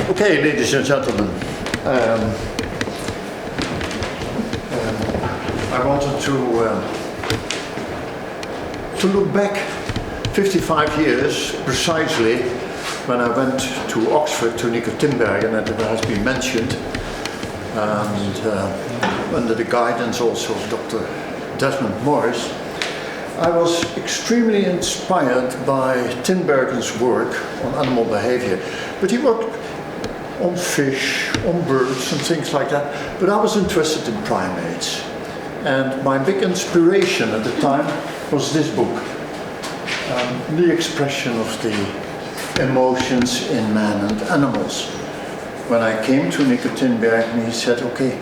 Okay, ladies and gentlemen, I wanted to look back 55 years precisely when I went to Oxford to Nico Tinbergen, and it has been mentioned, and under the guidance also of Dr. Desmond Morris. I was extremely inspired by Tinbergen's work on animal behavior, but he worked on fish, on birds and things like that, but I was interested in primates. And my big inspiration at the time was this book, The Expression of the Emotions in Man and Animals. When I came to Nico Tinbergen, he said, okay,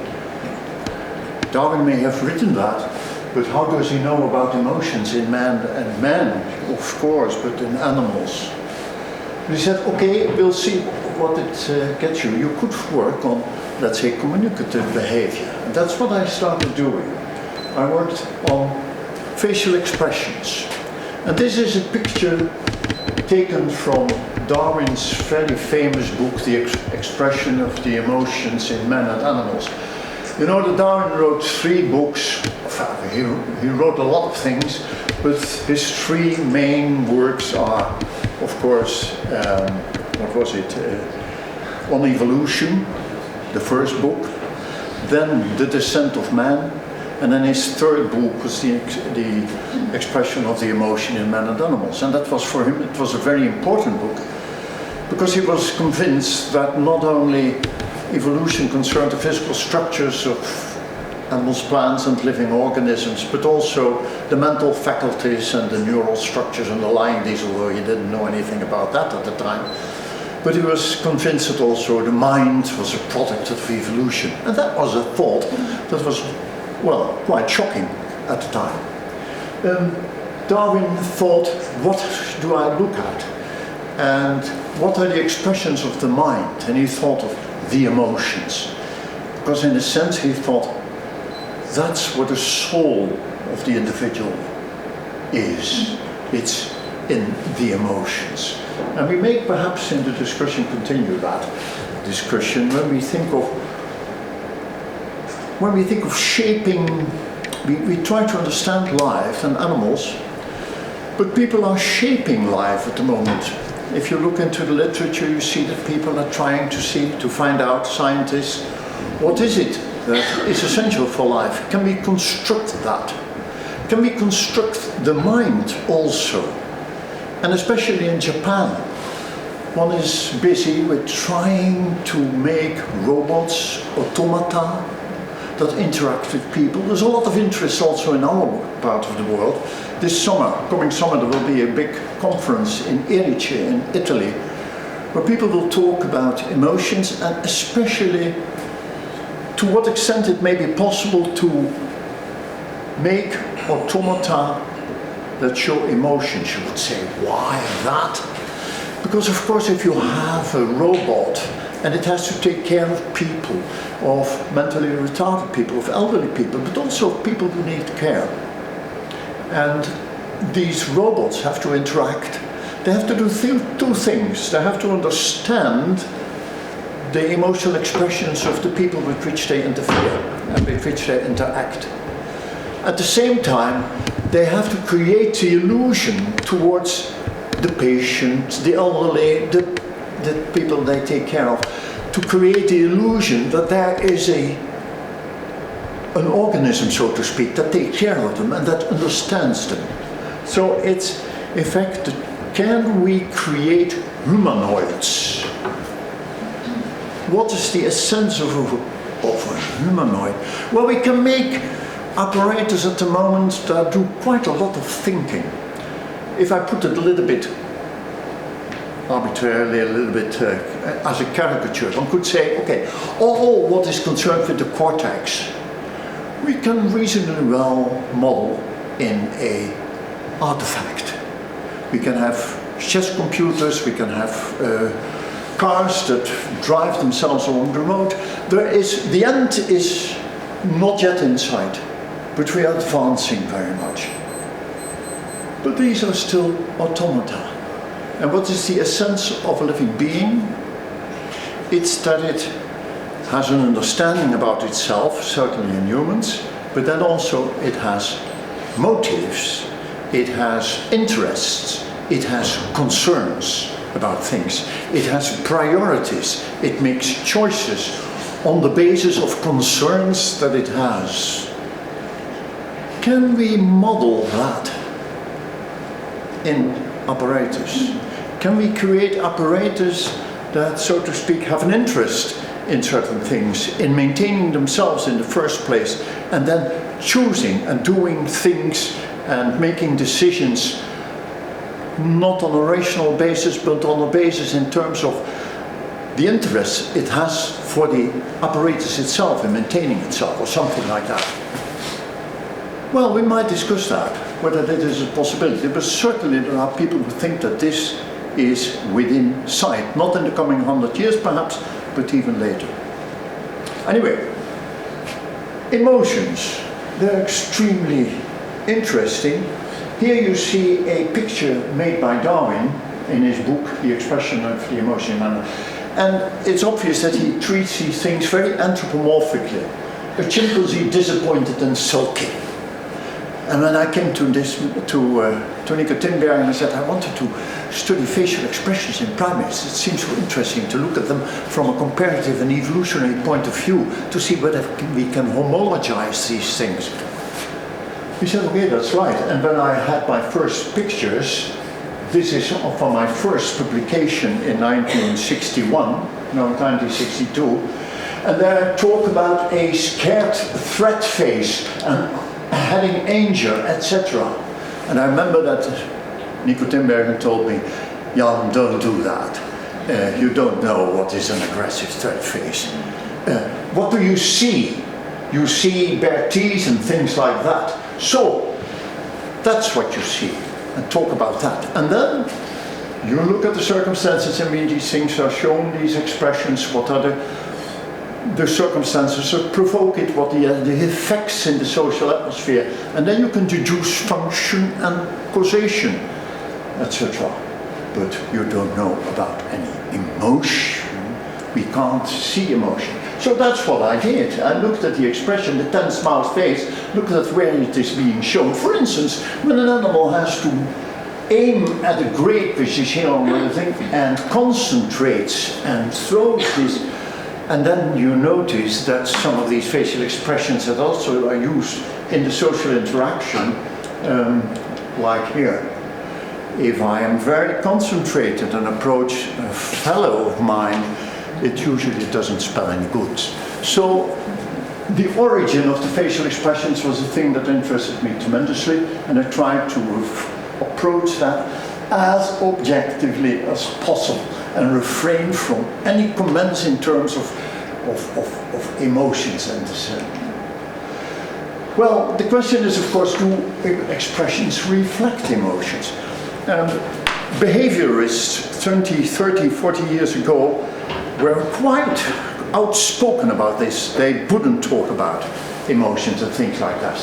Darwin may have written that, but how does he know about emotions in man and man, of course, but in animals? And he said, okay, we'll see what it gets you. You could work on, let's say, communicative behavior. And that's what I started doing. I worked on facial expressions. And this is a picture taken from Darwin's very famous book, The Expression of the Emotions in Man and Animals. You know that Darwin wrote 3 books. He wrote a lot of things, but his 3 main works are, of course, what was it? On evolution, the first book, then The Descent of Man, and then his 3rd book was the Expression of the Emotion in Man and Animals. And that was for him, it was a very important book, because he was convinced that not only evolution concerned the physical structures of animals, plants and living organisms, but also the mental faculties and the neural structures underlying these, although he didn't know anything about that at the time. But he was convinced that also the mind was a product of evolution. And that was a thought that was, well, quite shocking at the time. Darwin thought, what do I look at? And what are the expressions of the mind? And he thought of the emotions. Because in a sense he thought, that's what the soul of the individual is. It's in the emotions. And we may perhaps in the discussion continue that discussion when we think of shaping, we try to understand life and animals, but people are shaping life at the moment. If you look into the literature, you see that people are trying to find out, scientists, what is it that is essential for life? Can we construct that? Can we construct the mind also? And especially in Japan, one is busy with trying to make robots, automata, that interact with people. There's a lot of interest also in our part of the world. This summer, coming summer, there will be a big conference in Erice in Italy, where people will talk about emotions and especially to what extent it may be possible to make automata that show emotions. You would say, why that? Because of course if you have a robot and it has to take care of people, of mentally retarded people, of elderly people, but also of people who need care. And these robots have to interact. They have to do 2 things. They have to understand the emotional expressions of the people with which they interfere and with which they interact. At the same time, they have to create the illusion towards the patient, the elderly, the people they take care of, to create the illusion that there is an organism, so to speak, that takes care of them and that understands them. So it's, in fact, can we create humanoids? What is the essence of a humanoid? Well, we can make apparatus at the moment that do quite a lot of thinking. If I put it a little bit arbitrarily, a little bit as a caricature, one could say, okay, all what is concerned with the cortex, we can reasonably well model in an artifact. We can have chess computers, we can have cars that drive themselves along the road. The end is not yet in sight, but we are advancing very much. But these are still automata. And what is the essence of a living being? It's that it has an understanding about itself, certainly in humans, but then also it has motives, it has interests, it has concerns about things, it has priorities, it makes choices on the basis of concerns that it has. Can we model that in apparatus? Can we create apparatus that, so to speak, have an interest in certain things, in maintaining themselves in the first place, and then choosing and doing things and making decisions not on a rational basis, but on a basis in terms of the interest it has for the apparatus itself in maintaining itself, or something like that? Well, we might discuss that, whether that is a possibility, but certainly there are people who think that this is within sight, not in the coming 100 years perhaps, but even later. Anyway, emotions, they're extremely interesting. Here you see a picture made by Darwin in his book, The Expression of the Emotion in Man. And it's obvious that he treats these things very anthropomorphically. A chimpanzee disappointed and sulky. And when I came to Nico Tinbergen, I said I wanted to study facial expressions in primates. It seems so interesting to look at them from a comparative and evolutionary point of view to see whether we can homologize these things. He said, okay, that's right. And when I had my first pictures, this is from my first publication in 1962, and there I talk about a scared threat face and having anger, etc. And I remember that Nico Tinbergen told me, Jan, don't do that. You don't know what is an aggressive threat face. What do you see? You see bare teeth and things like that. So, that's what you see, and talk about that. And then, you look at the circumstances in which these things are shown, these expressions, what are the circumstances that provoke it, what the effects in the social atmosphere, and then you can deduce function and causation, etc. But you don't know about any emotion. We can't see emotion. So that's what I did. I looked at the expression, the tense mouth face, looked at where it is being shown. For instance, when an animal has to aim at a grape, which is here on the thing, and concentrates and throws this, and then you notice that some of these facial expressions that also are used in the social interaction, like here. If I am very concentrated and approach a fellow of mine, it usually doesn't spell any good. So the origin of the facial expressions was a thing that interested me tremendously, and I tried to approach that as objectively as possible and refrain from any comments in terms of emotions and so. Well, the question is, of course, do expressions reflect emotions? Behaviorists 20, 30, 40 years ago were quite outspoken about this. They wouldn't talk about emotions and things like that.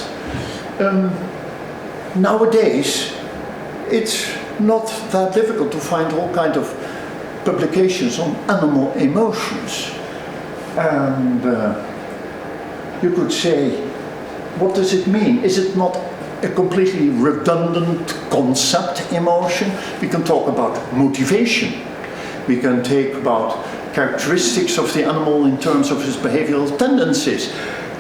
Nowadays, it's not that difficult to find all kinds of publications on animal emotions. And you could say, what does it mean? Is it not a completely redundant concept, emotion? We can talk about motivation. We can talk about characteristics of the animal in terms of his behavioral tendencies.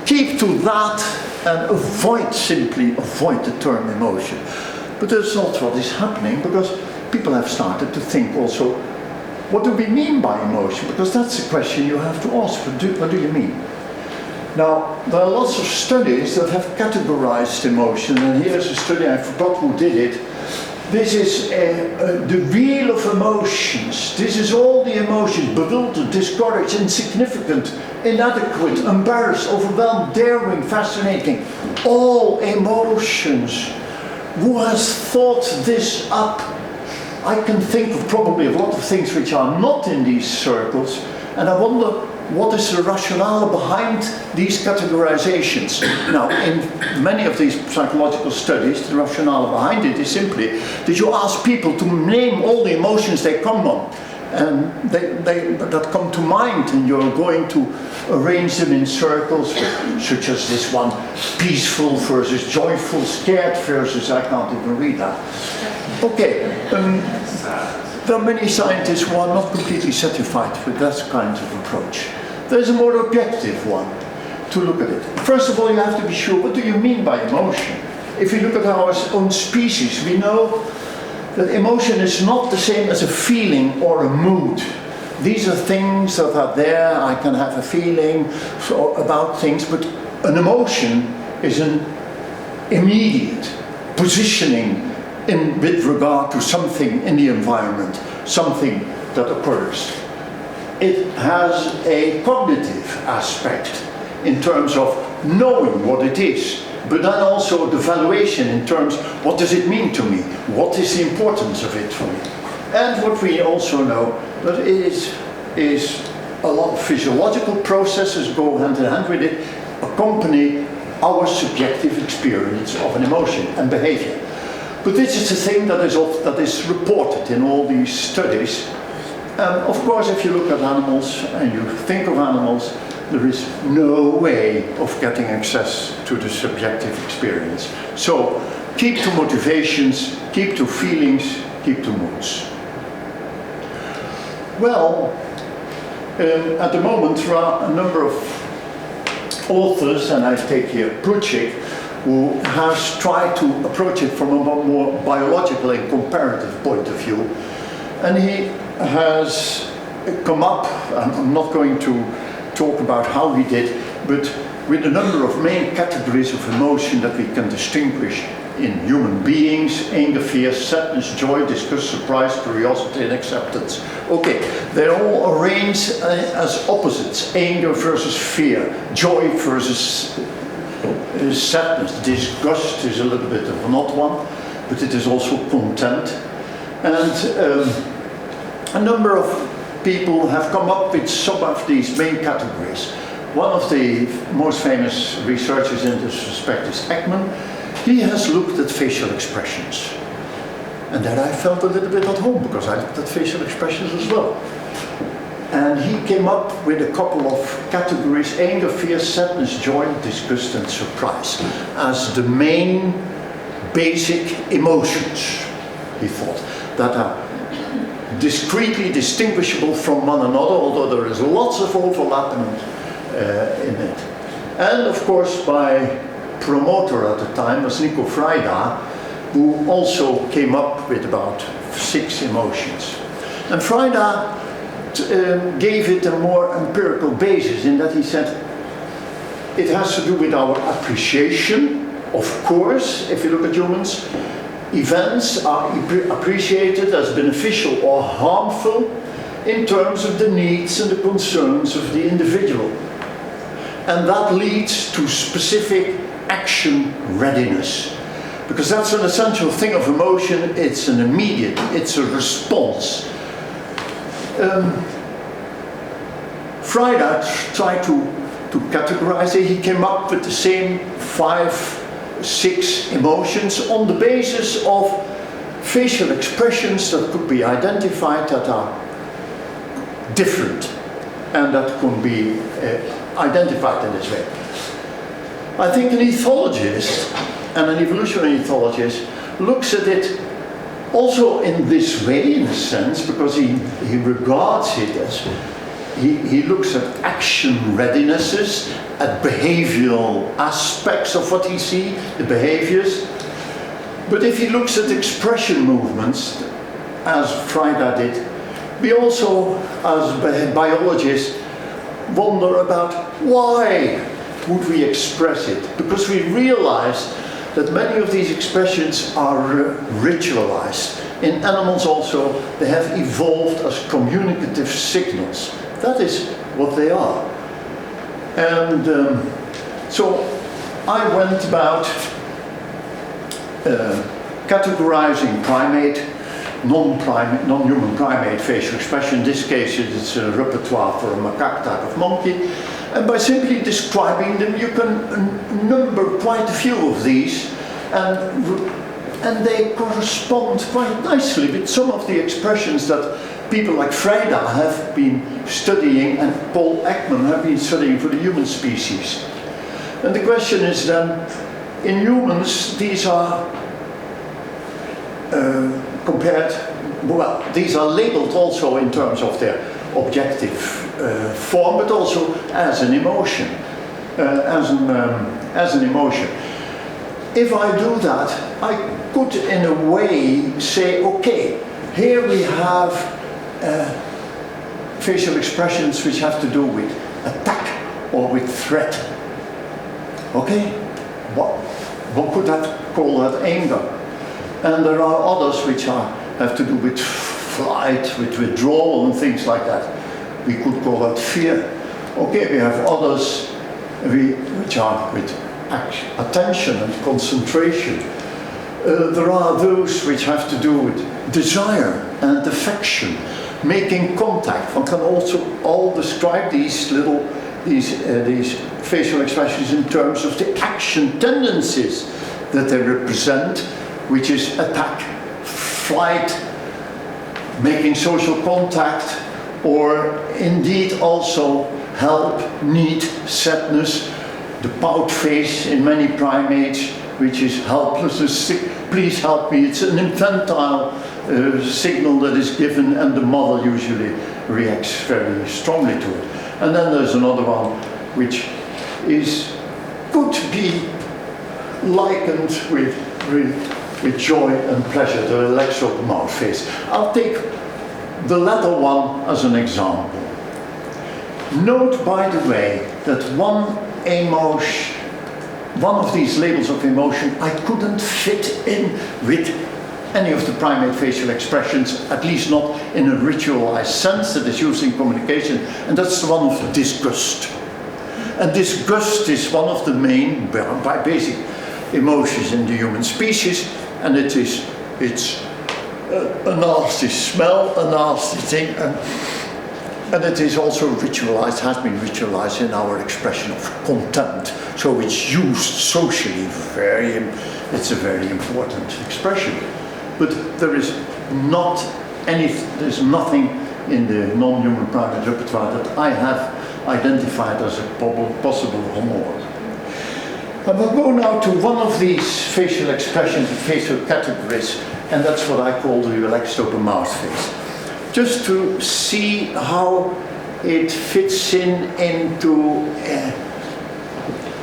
Keep to that and simply avoid the term emotion. But that's not what is happening, because people have started to think also, what do we mean by emotion? Because that's a question you have to ask. What do you mean? Now, there are lots of studies that have categorized emotion, and here's a study, I forgot who did it. This is the wheel of emotions. This is all the emotions: bewildered, discouraged, insignificant, inadequate, embarrassed, overwhelmed, daring, fascinating. All emotions. Who has thought this up? I can think of probably a lot of things which are not in these circles, and I wonder what is the rationale behind these categorizations. Now, in many of these psychological studies, the rationale behind it is simply that you ask people to name all the emotions they come on, and that come to mind, and you're going to arrange them in circles, such as this one, peaceful versus joyful, scared versus, I can't even read that. Okay, there are many scientists who are not completely satisfied with that kind of approach. There's a more objective one to look at it. First of all, you have to be sure, what do you mean by emotion? If you look at our own species, we know that emotion is not the same as a feeling or a mood. These are things that are there. I can have a feeling about things, but an emotion is an immediate positioning with regard to something in the environment, something that occurs. It has a cognitive aspect in terms of knowing what it is, but then also the valuation in terms, what does it mean to me? What is the importance of it for me? And what we also know, that is a lot of physiological processes go hand in hand with it, accompany our subjective experience of an emotion and behavior. But this is the thing that is reported in all these studies. Of course, if you look at animals and you think of animals, there is no way of getting access to the subjective experience. So keep to motivations, keep to feelings, keep to moods. Well, at the moment there are a number of authors, and I take here Plutchik, who has tried to approach it from a more biological and comparative point of view. And he has come up, I'm not going to talk about how he did, but with a number of main categories of emotion that we can distinguish in human beings: anger, fear, sadness, joy, disgust, surprise, curiosity, and acceptance. Okay, they're all arranged as opposites: anger versus fear, joy versus sadness. Disgust is a little bit of an odd one, but it is also content. And a number of people have come up with some of these main categories. One of the most famous researchers in this respect is Ekman. He has looked at facial expressions. And then I felt a little bit at home, because I looked at facial expressions as well. And he came up with a couple of categories: anger, fear, sadness, joy, disgust, and surprise, as the main basic emotions, he thought, that are discretely distinguishable from one another, although there is lots of overlap in it. And of course, my promoter at the time was Nico Freida, who also came up with about 6 emotions. And Freida gave it a more empirical basis, in that he said it has to do with our appreciation. Of course, if you look at humans, events are appreciated as beneficial or harmful in terms of the needs and the concerns of the individual. And that leads to specific action readiness. Because that's an essential thing of emotion. It's an immediate, it's a response. Freida tried to categorize it. He came up with the same 5-6 emotions on the basis of facial expressions that could be identified, that are different, and that can be identified in this way. I think an ethologist and an evolutionary ethologist looks at it also in this way, in a sense, because he regards it as, he looks at action readinesses, at behavioral aspects of what he sees, the behaviors. But if he looks at expression movements, as Freida did, we also, as biologists, wonder about why would we express it? Because we realize that many of these expressions are ritualized. In animals also, they have evolved as communicative signals. That is what they are. And so I went about categorizing primate, non-human primate facial expression. In this case, it's a repertoire for a macaque type of monkey. And by simply describing them, you can number quite a few of these, and they correspond quite nicely with some of the expressions that people like Freida have been studying, and Paul Ekman have been studying for the human species. And the question is then, in humans, these are these are labeled also in terms of their objective form, but also as an emotion, as an emotion. If I do that, I could in a way say, okay, here we have facial expressions which have to do with attack or with threat. Okay, what could that call that anger? And there are others which have to do with flight, with withdrawal and things like that. We could call that fear. Okay, we have others which are with attention and concentration. There are those which have to do with desire and affection, making contact. One can also all describe these facial expressions in terms of the action tendencies that they represent, which is attack, flight, making social contact, or indeed also help, need, sadness, the pout face in many primates, which is helplessness, please help me. It's an infantile signal that is given, and the mother usually reacts very strongly to it. And then there's another one which could be likened with joy and pleasure, the relaxed open mouth face. I'll take the latter one as an example. Note, by the way, that one of these labels of emotion I couldn't fit in with any of the primate facial expressions, at least not in a ritualized sense that is used in communication, and that's the one of disgust. And disgust is one of the main basic emotions in the human species, and it's a nasty smell, a nasty thing, and it is also ritualized, has been ritualized in our expression of contempt. So it's used socially, it's a very important expression. But there's nothing in the non-human primate repertoire that I have identified as a possible homologue. I will go now to one of these facial expressions, facial categories, and that's what I call the relaxed open mouth face. Just to see how it fits into,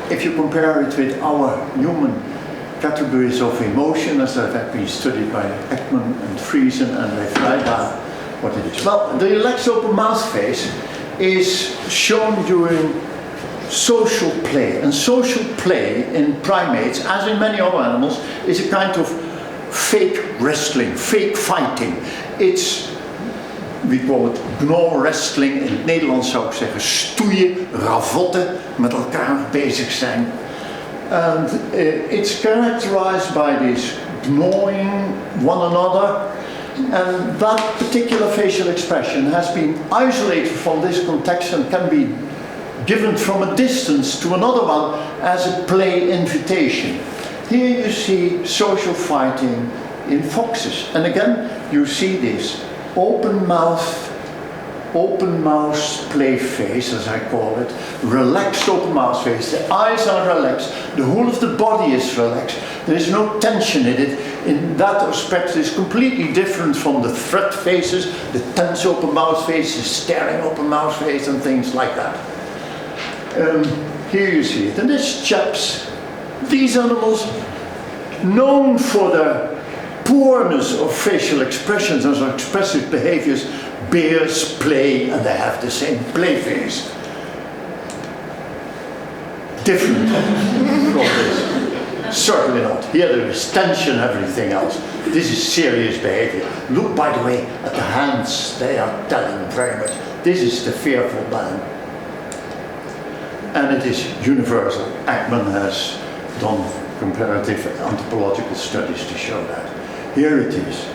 if you compare it with our human categories of emotion, as that have been studied by Ekman and Friesen and Freida, what it is. Well, the relaxed open mouth face is shown during social play, and social play in primates, as in many other animals, is a kind of fake wrestling, fake fighting. We call it gno-wrestling. In het Nederlands zou ik zeggen stoeien, ravotten, met elkaar bezig zijn. And it's characterized by this gnawing one another, and that particular facial expression has been isolated from this context and can be given from a distance to another one as a play invitation. Here you see social fighting in foxes, and again you see this open mouth play face, as I call it, relaxed open mouth face. The eyes are relaxed, the whole of the body is relaxed, there is no tension in it. In that aspect, it's completely different from the threat faces, the tense open mouth face, the staring open mouth face, and things like that. Here you see it, and these animals, known for their poorness of facial expressions and expressive behaviors, bears play, and they have the same play face. Different from this. Certainly not. Here there is tension, everything else. This is serious behavior. Look, by the way, at the hands. They are telling very much. This is the fearful man. And it is universal. Ekman has done comparative anthropological studies to show that. Here it is,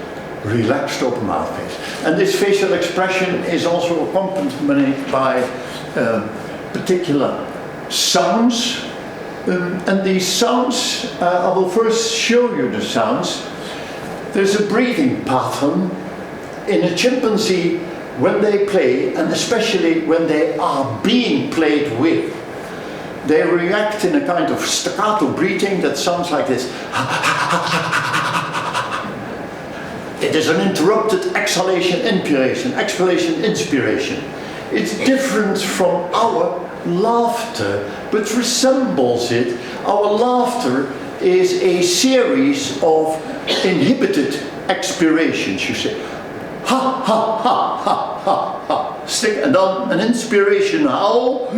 relaxed open mouth face. And this facial expression is also accompanied by particular sounds. And these sounds, I will first show you the sounds. There's a breathing pattern in a chimpanzee, when they play, and especially when they are being played with, they react in a kind of staccato breathing that sounds like this. It is an interrupted exhalation, inspiration, exhalation, inspiration. It's different from our laughter, but resembles it. Our laughter is a series of inhibited expirations. You say, ha, ha, ha, ha, ha, ha. Stick, and then an inspiration howl,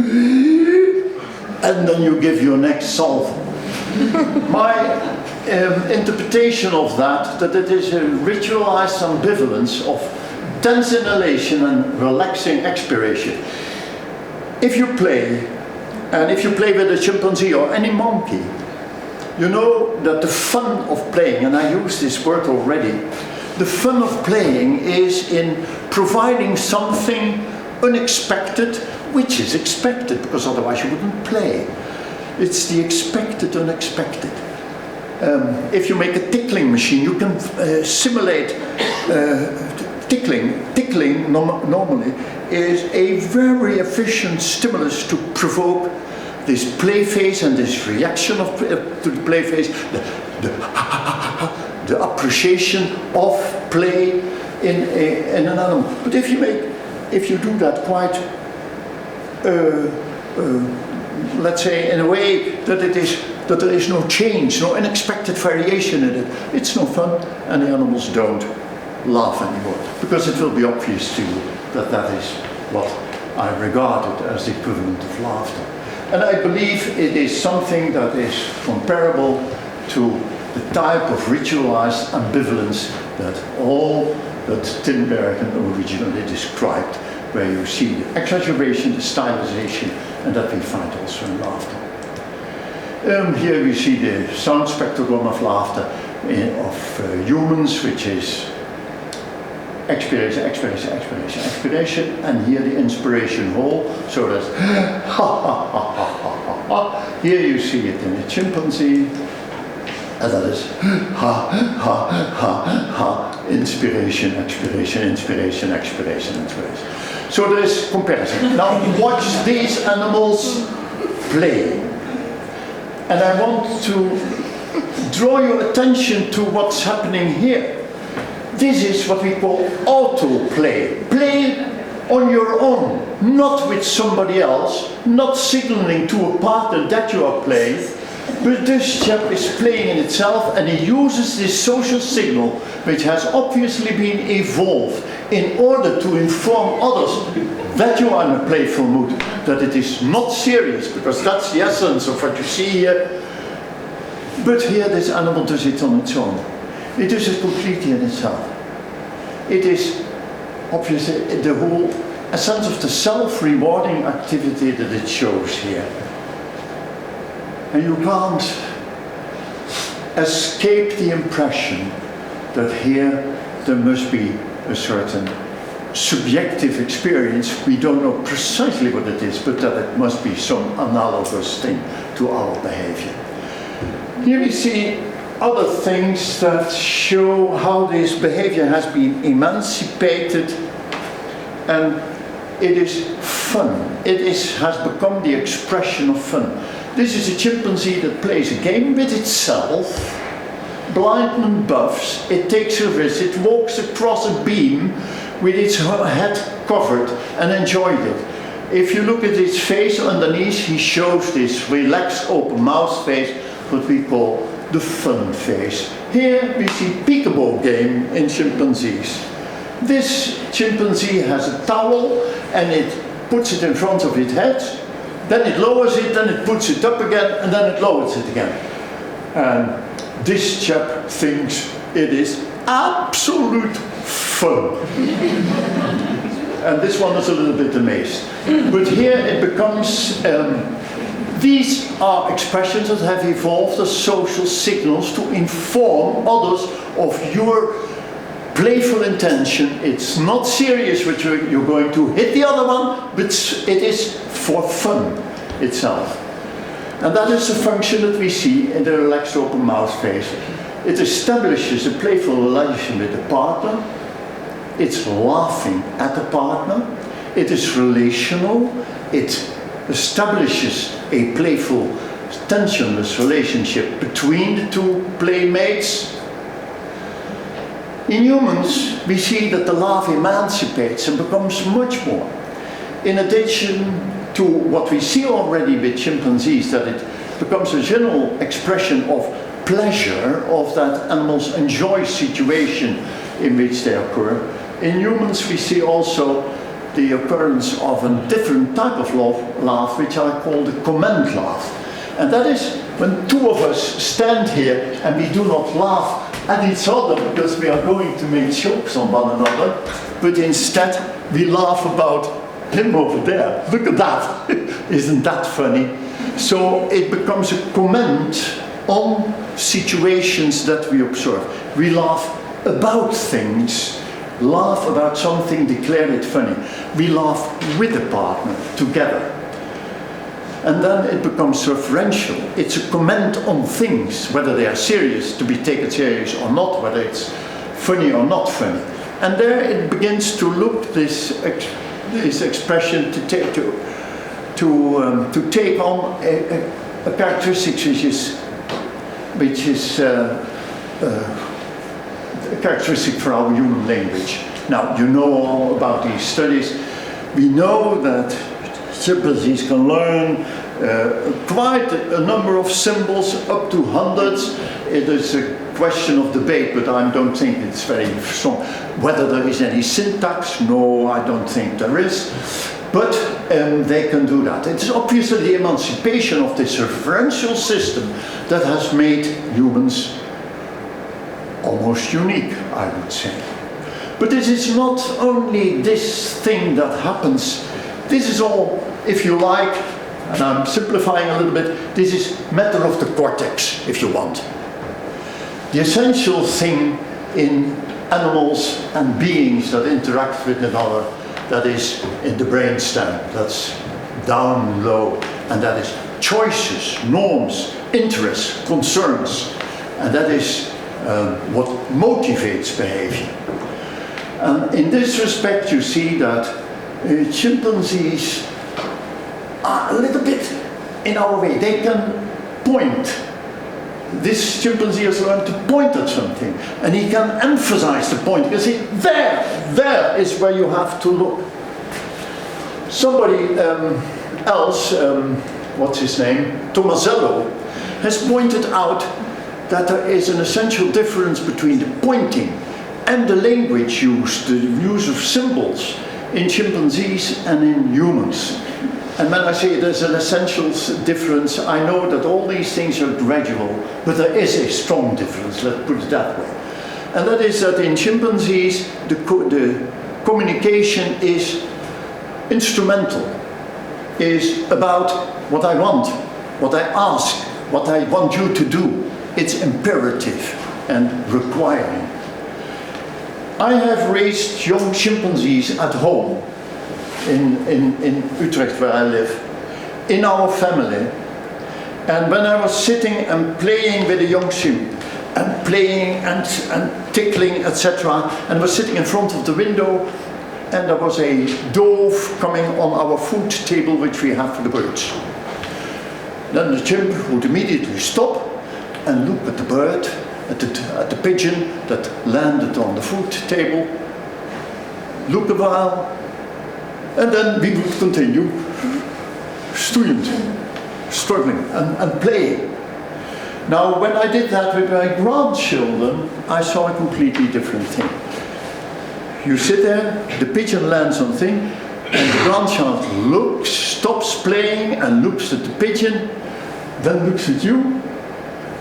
and then you give your next salvo. My interpretation of that it is a ritualized ambivalence of tense inhalation and relaxing expiration. If you play, and if you play with a chimpanzee or any monkey, you know that the fun of playing, and I use this word already, the fun of playing is in providing something unexpected, which is expected, because otherwise you wouldn't play. It's the expected unexpected. If you make a tickling machine, you can simulate tickling. Tickling normally is a very efficient stimulus to provoke this play phase and this reaction to the play phase, the appreciation of play in an animal. But if you do that quite, let's say, in a way that there is no change, no unexpected variation in it, it's no fun, and the animals don't laugh anymore, because it will be obvious to you that that is what I regarded as the equivalent of laughter. And I believe it is something that is comparable to the type of ritualized ambivalence that Tinbergen originally described, where you see the exaggeration, the stylization, and that we find also in laughter. Here we see the sound spectrogram of laughter of humans, which is expiration, expiration, expiration, expiration, and here the inspiration hole, so that's ha ha ha ha ha ha. Here you see it in a chimpanzee, and that is ha ha ha ha, inspiration, expiration, inspiration, expiration, inspiration. So there is comparison. Now watch these animals play. And I want to draw your attention to what's happening here. This is what we call autoplay. Play on your own, not with somebody else, not signaling to a partner that you are playing, but this chap is playing in itself, and he uses this social signal, which has obviously been evolved in order to inform others that you are in a playful mood, that it is not serious, because that's the essence of what you see here. But here this animal does it on its own. It does it completely in itself. It is obviously the whole essence of the self-rewarding activity that it shows here. And you can't escape the impression that here there must be a certain subjective experience. We don't know precisely what it is, but that it must be some analogous thing to our behavior. Here we see other things that show how this behavior has been emancipated, and it is fun. It has become the expression of fun. This is a chimpanzee that plays a game with itself, blindman buffs, it takes a risk, it walks across a beam with its head covered and enjoyed it. If you look at its face underneath, he shows this relaxed open mouth face, what we call the fun face. Here we see peekaboo game in chimpanzees. This chimpanzee has a towel and it puts it in front of its head, then it lowers it, then it puts it up again, and then it lowers it again. And this chap thinks it is absolute fun. And this one is a little bit amazed. But here it becomes, these are expressions that have evolved as social signals to inform others of your playful intention. It's not serious which you're going to hit the other one, but it is for fun itself. And that is the function that we see in the relaxed open mouth face. It establishes a playful relation with the partner. It's laughing at a partner. It is relational. It establishes a playful, tensionless relationship between the two playmates. In humans, we see that the laugh emancipates and becomes much more. In addition to what we see already with chimpanzees, that it becomes a general expression of pleasure, of that animals enjoy situation in which they occur. In humans, we see also the occurrence of a different type of laugh, which I call the comment laugh. And that is when two of us stand here and we do not laugh at each other because we are going to make jokes on one another, but instead we laugh about him over there. Look at that. Isn't that funny? So it becomes a comment on situations that we observe. We laugh about things, laugh about something, declare it funny. We laugh with a partner, together. And then it becomes referential. It's a comment on things, whether they are serious, to be taken serious or not, whether it's funny or not funny. And there it begins to look this expression to take on a characteristic which is a characteristic for our human language. Now, you know all about these studies. We know that chimpanzees can learn quite a number of symbols, up to hundreds. It is a question of debate, but I don't think it's very strong. Whether there is any syntax, no, I don't think there is. But they can do that. It's obviously the emancipation of this referential system that has made humans almost unique, I would say. But this is not only this thing that happens. This is all, if you like, and I'm simplifying a little bit, this is matter of the cortex, if you want. The essential thing in animals and beings that interact with another, that is in the brainstem, that's down low, and that is choices, norms, interests, concerns, and that is what motivates behavior. And in this respect, you see that chimpanzees are a little bit in our way. They can point. This chimpanzee has learned to point at something, and he can emphasize the point. You see, there is where you have to look. Somebody else, what's his name, Tomasello, has pointed out that there is an essential difference between the pointing and the language used, the use of symbols in chimpanzees and in humans. And when I say there's an essential difference, I know that all these things are gradual, but there is a strong difference, let's put it that way. And that is that in chimpanzees, the communication is instrumental, is about what I want, what I ask, what I want you to do. It's imperative and requiring. I have raised young chimpanzees at home in Utrecht, where I live, in our family. And when I was sitting and playing with a young chimp, and playing and tickling, etc., and was sitting in front of the window, and there was a dove coming on our food table, which we have for the birds. Then the chimp would immediately stop and look at the bird, at the pigeon that landed on the food table, look a while, and then we would continue struggling and playing. Now, when I did that with my grandchildren, I saw a completely different thing. You sit there, the pigeon lands on thing, and the grandchild looks, stops playing and looks at the pigeon, then looks at you,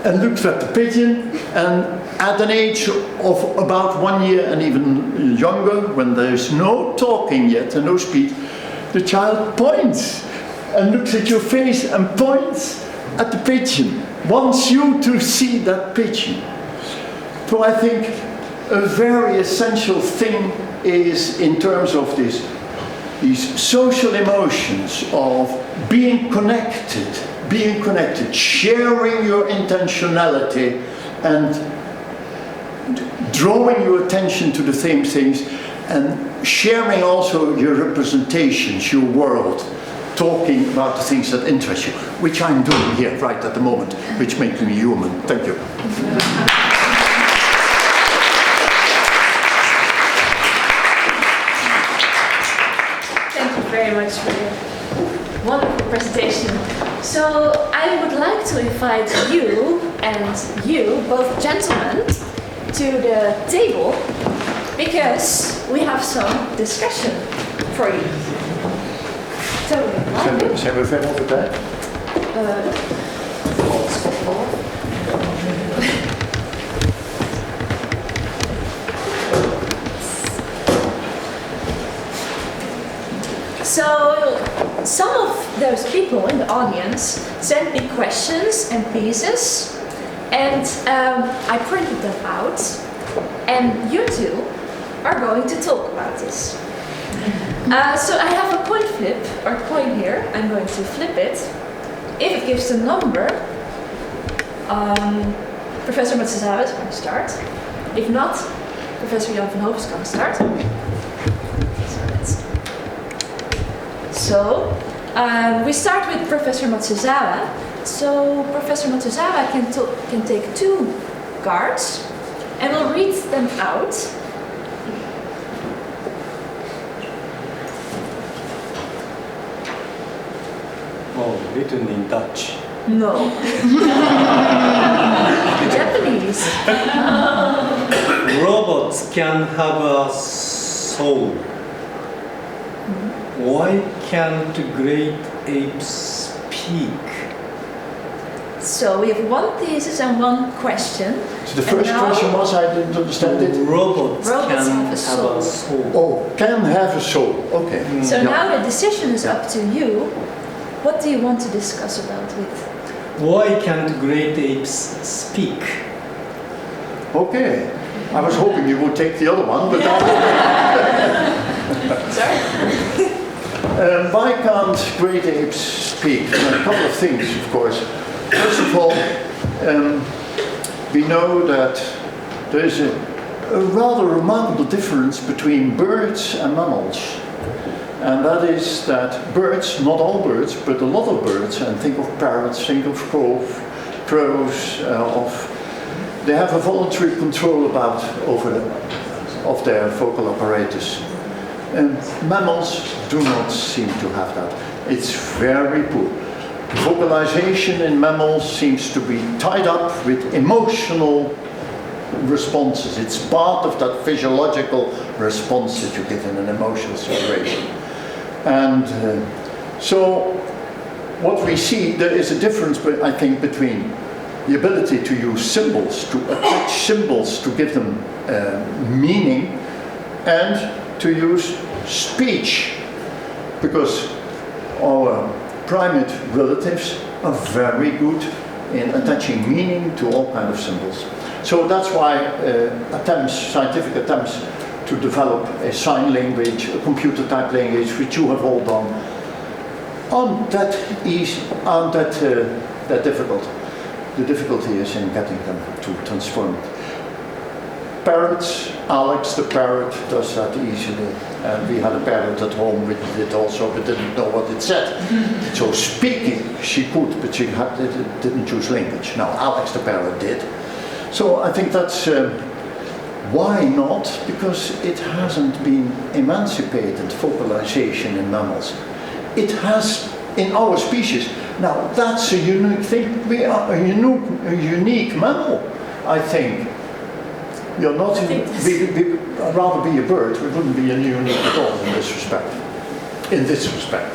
and looks at the pigeon, and at an age of about 1 year and even younger, when there is no talking yet and no speech, the child points and looks at your face and points at the pigeon, wants you to see that pigeon. So I think a very essential thing is in terms of these social emotions of being connected, sharing your intentionality and drawing your attention to the same things, and sharing also your representations, your world, talking about the things that interest you, which I'm doing here right at the moment, which makes me human. Thank you. Thank you very much for your wonderful presentation. So I would like to invite you and you, both gentlemen, to the table because we have some discussion for you. Zijn we ver over tijd? So some of those people in the audience sent me questions and pieces, and I printed them out, and you two are going to talk about this. So I have a coin flip, or coin here. I'm going to flip it. If it gives the number, Professor Matsuzawa is going to start. If not, Professor Jan van Hoofd is going to start. So we start with Professor Matsuzawa. So Professor Matsuzawa can take 2 cards, and we'll read them out. Oh, written in Dutch. No. Japanese. Robots can have a soul. Why can't great apes speak? So we have 1 thesis and 1 question. So the first question was, I didn't understand it. Robots can have a soul. Oh, can have a soul. Okay. So now the decision is up to you. What do you want to discuss about it? Why can't great apes speak? Okay. I was hoping you would take the other one, but Sorry? why can't great apes speak? A couple of things, of course. First of all, we know that there is a rather remarkable difference between birds and mammals. And that is that birds, not all birds, but a lot of birds, and think of parrots, think of crows, they have a voluntary control of their vocal apparatus. And mammals do not seem to have that. It's very poor. Vocalization in mammals seems to be tied up with emotional responses. It's part of that physiological response that you get in an emotional situation. And so what we see, there is a difference, I think, between the ability to use symbols, to attach symbols to give them meaning, and to use speech, because our primate relatives are very good in attaching meaning to all kinds of symbols. So that's why scientific attempts to develop a sign language, a computer type language, which you have all done, aren't that easy, aren't that difficult. The difficulty is in getting them to transform it. Parrots, Alex the parrot does that easily, and we had a parrot at home which did also, but didn't know what it said. So speaking she could, but she didn't use language. Now Alex the parrot did. So I think that's why not? Because it hasn't been emancipated, vocalization in mammals. It has in our species. Now that's a unique thing. We are a unique mammal, I think. You're not. I'd rather be a bird. We wouldn't be unique at all in this respect. In this respect.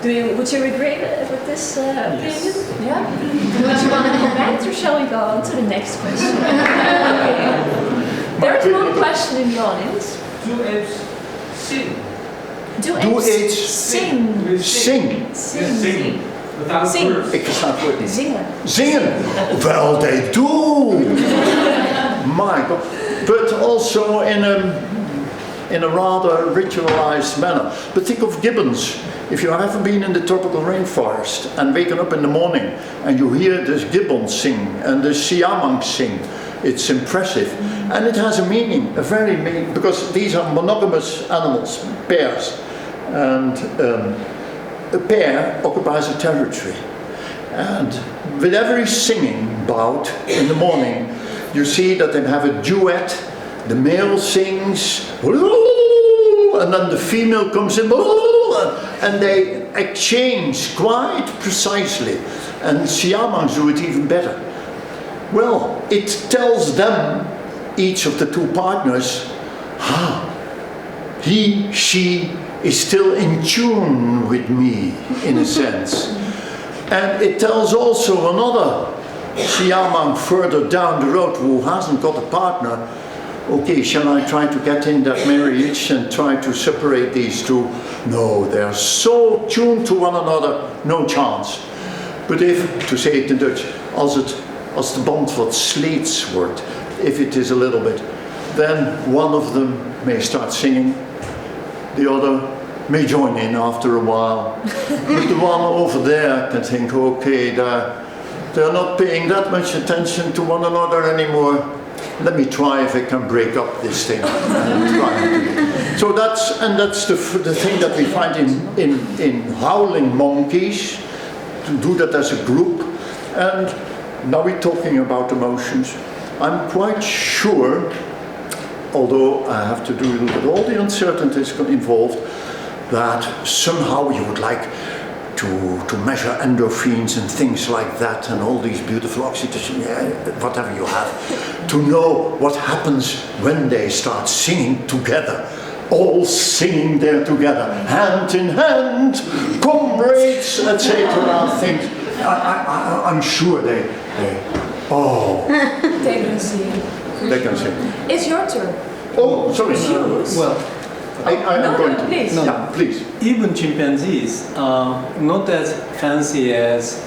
Would you agree with this opinion? Yes. Yeah. Would you want to comment, or shall we go on to the next question? Okay. There is one question in the audience. Do apes sing? Do apes apes sing? Sing. Sing. Without Sing. words. Ik versta het woord niet. Zingen. Zingen. Well, they do. My God. But also in a rather ritualized manner. But think of gibbons. If you have ever been in the tropical rainforest and waken up in the morning and you hear the gibbons sing and the siamang sing, It's impressive, and it has a meaning, a very meaning, because these are monogamous animals, pairs, and a pair occupies a territory. And with every singing bout in the morning, you see that they have a duet. The male sings, and then the female comes in, and they exchange quite precisely. And Siamangs do it even better. Well, it tells them, each of the two partners, he, she is still in tune with me, in a sense. And it tells also another Siamang further down the road who hasn't got a partner, okay, shall I try to get in that marriage and try to separate these two? No, they are so tuned to one another, no chance. But if, to say it in Dutch, als de band wat sleets wordt, if it is a little bit, then one of them may start singing, the other may join in after a while. But the one over there can think, okay, they're not paying that much attention to one another anymore. Let me try if I can break up this thing. So that's the thing that we find in howling monkeys, to do that as a group. And now we're talking about emotions. I'm quite sure, although I have to do with all the uncertainties involved, that somehow you would like to measure endorphins and things like that, and all these beautiful oxytocin, whatever you have, to know what happens when they start singing together, all singing there together, hand in hand, comrades, etc. Things. I'm sure they can sing. They can sing. It's your turn. Oh, sorry. Well, I'm going to. Please. No. Yeah, please. even chimpanzees are not as fancy as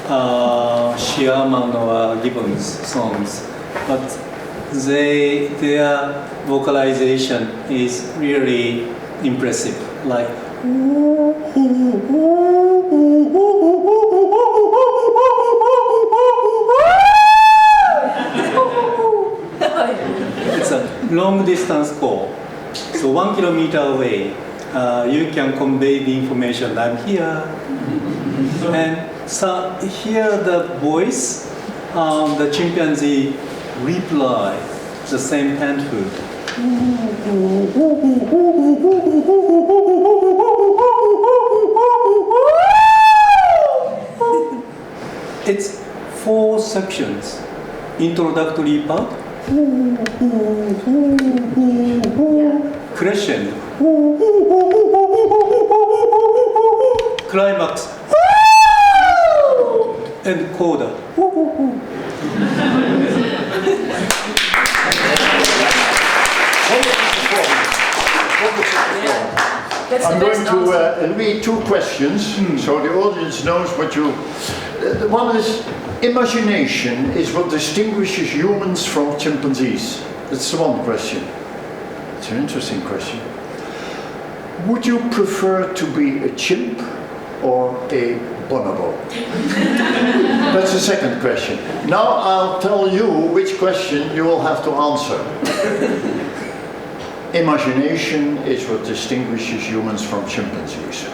Sherman or Gibbons songs, but their vocalization is really impressive. Like it's a long distance call. So 1 kilometer away, you can convey the information, I'm here. And so hear the voice, the chimpanzee reply the same panthood. It's 4 sections. Introductory part, crescendo, climax, and coda. That's I'm the going best to answer. read 2 questions, so the audience knows what you... the one is, imagination is what distinguishes humans from chimpanzees. That's the one question. It's an interesting question. Would you prefer to be a chimp or a bonobo? That's the second question. Now I'll tell you which question you will have to answer. Imagination is what distinguishes humans from chimpanzees.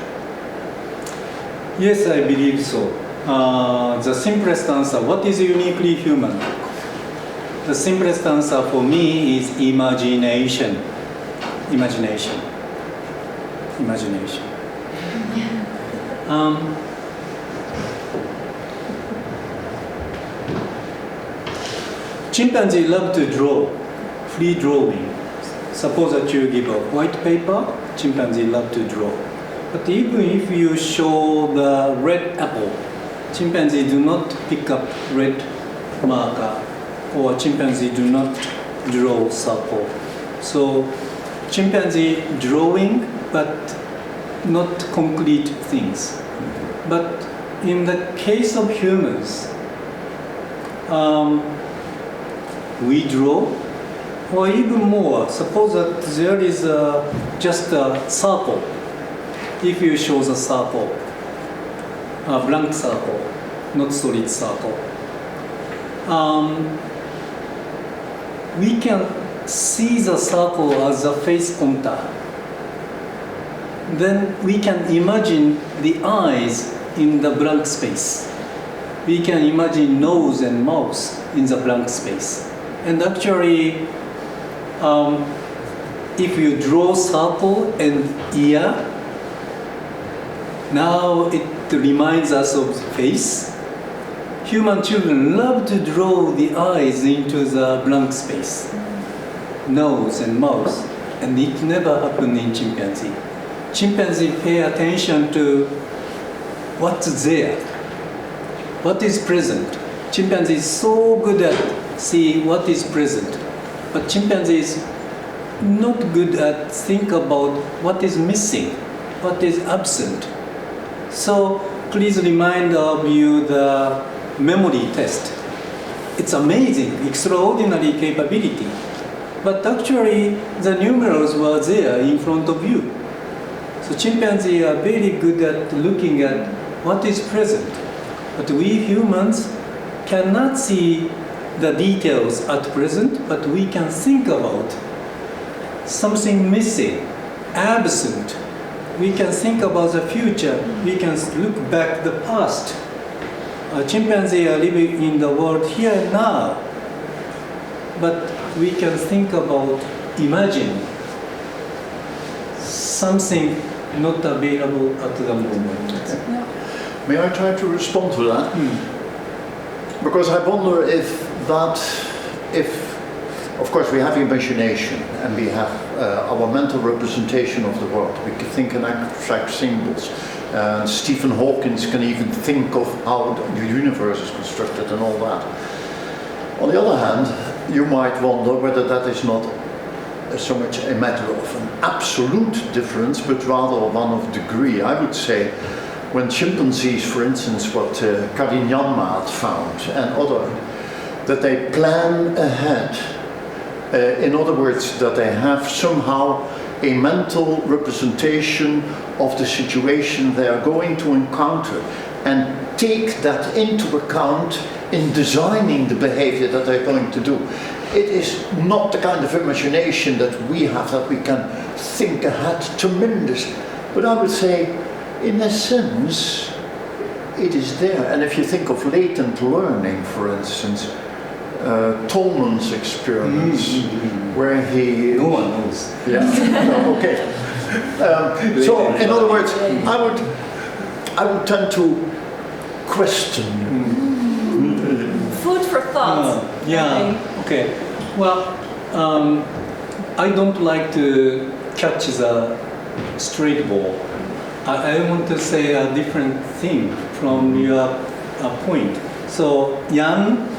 Yes, I believe so. The simplest answer, what is uniquely human? The simplest answer for me is imagination. Imagination. Imagination. Chimpanzees love to draw, free drawing. Suppose that you give a white paper, chimpanzee love to draw. But even if you show the red apple, chimpanzee do not pick up red marker, or chimpanzee do not draw circle. So chimpanzee drawing, but not concrete things. But in the case of humans, we draw, or even more. Suppose that there is just a circle. If you show the circle, a blank circle, not solid circle, we can see the circle as a face contour. Then we can imagine the eyes in the blank space. We can imagine nose and mouth in the blank space. And actually, if you draw circle and ear, now it reminds us of face. Human children love to draw the eyes into the blank space, nose and mouth, and it never happened in chimpanzee. Chimpanzee pay attention to what's there, what is present. Chimpanzee is so good at see what is present, but chimpanzee is not good at think about what is missing, what is absent. So please remind of you the memory test. It's amazing, extraordinary capability. But actually, the numerals were there in front of you. So chimpanzees are very good at looking at what is present. But we humans cannot see the details at present, but we can think about something missing, absent. We can think about the future. We can look back the past. Chimpanzees are living in the world here and now, but we can think about, imagine something not available at the moment. May I try to respond to that? Because I wonder if, of course, we have imagination and we have our mental representation of the world. We can think in abstract symbols. Stephen Hawking can even think of how the universe is constructed and all that. On the other hand, you might wonder whether that is not so much a matter of an absolute difference, but rather one of degree. I would say when chimpanzees, for instance, what Karin Janmaat found and other, that they plan ahead. In other words, that they have somehow a mental representation of the situation they are going to encounter and take that into account in designing the behavior that they're going to do. It is not the kind of imagination that we have, that we can think ahead tremendous. But I would say, in a sense, it is there. And if you think of latent learning, for instance, Tolman's experiments, where he... No one knows. Yeah, no, okay. So, in other words, I would tend to question. Food for thought. Yeah, okay. Well, I don't like to catch the straight ball. I want to say a different thing from your point. So, Jan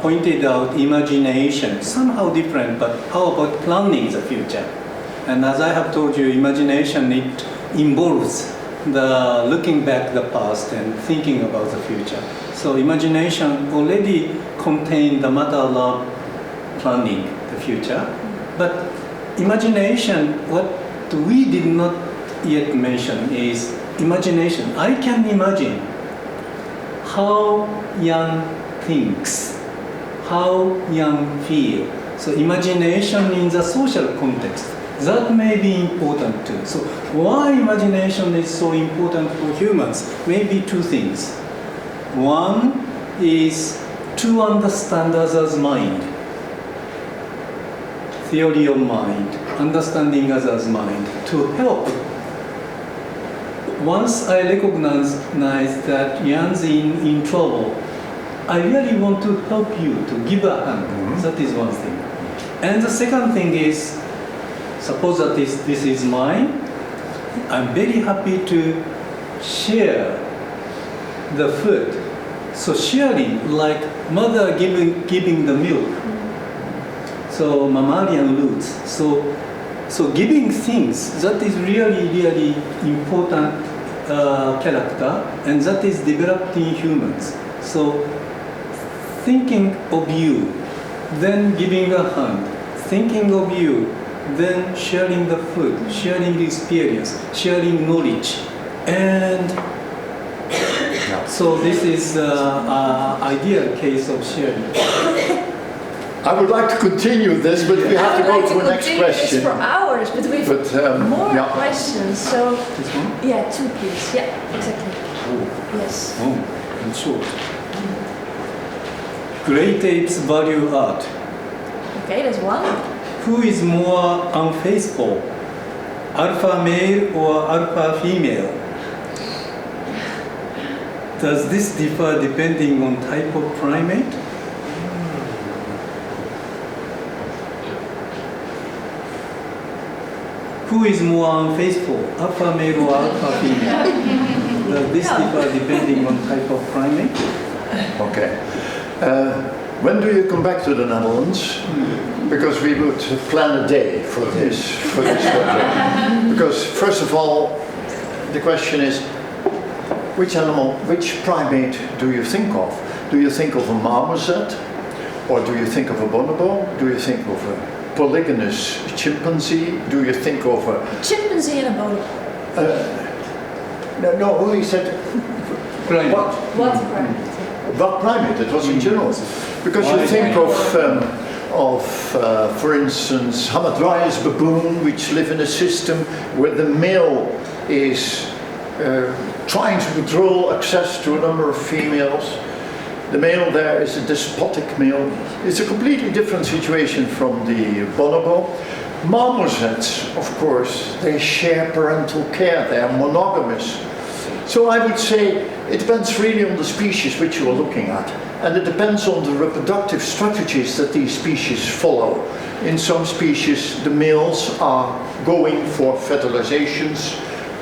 pointed out imagination, somehow different, but how about planning the future? And as I have told you, imagination, it involves the looking back the past and thinking about the future. So imagination already contains the matter of planning the future. But imagination, what we did not yet mention is imagination. I can imagine how Jan thinks, how Jan feels. So imagination in the social context, that may be important too. So why imagination is so important for humans? Maybe two things. One is to understand others' mind, theory of mind, understanding others' mind, to help. Once I recognize that Jan's in trouble, I really want to help you, to give a hand. That is one thing. And the second thing is, suppose that this is mine, I'm very happy to share the food. So sharing, like mother giving the milk. So mammalian roots. So giving things, that is really important character, and that is developed in humans. So thinking of you, then giving a hand, thinking of you, then sharing the food, sharing the experience, sharing knowledge. And so this is an ideal case of sharing. I would like to continue this, but we have to go to the next question. For hours, but we've But, more yeah. questions. So, This one? yeah, 2 please. Yeah, exactly. Yes. Oh, and short. Great apes value art. Okay, there's one. Who is more unfaithful? Alpha male or alpha female? Does this differ depending on type of primate? Who is more unfaithful? Alpha male or alpha female? Does this differ depending on type of primate? Okay. When do you come back to the Netherlands? Because we would plan a day for this subject. Because first of all, the question is, which animal, which primate do you think of? Do you think of a marmoset? Or do you think of a bonobo? Do you think of a polygynous chimpanzee? Do you think of a... Chimpanzee and a bonobo. No, who said... Primate. What primate? What primate? It was in general. Because you think of for instance, Hamadryas baboon, which live in a system where the male is trying to control access to a number of females. The male there is a despotic male. It's a completely different situation from the bonobo. Marmosets, of course, they share parental care. They are monogamous. So I would say it depends really on the species which you are looking at. And it depends on the reproductive strategies that these species follow. In some species, the males are going for fertilizations,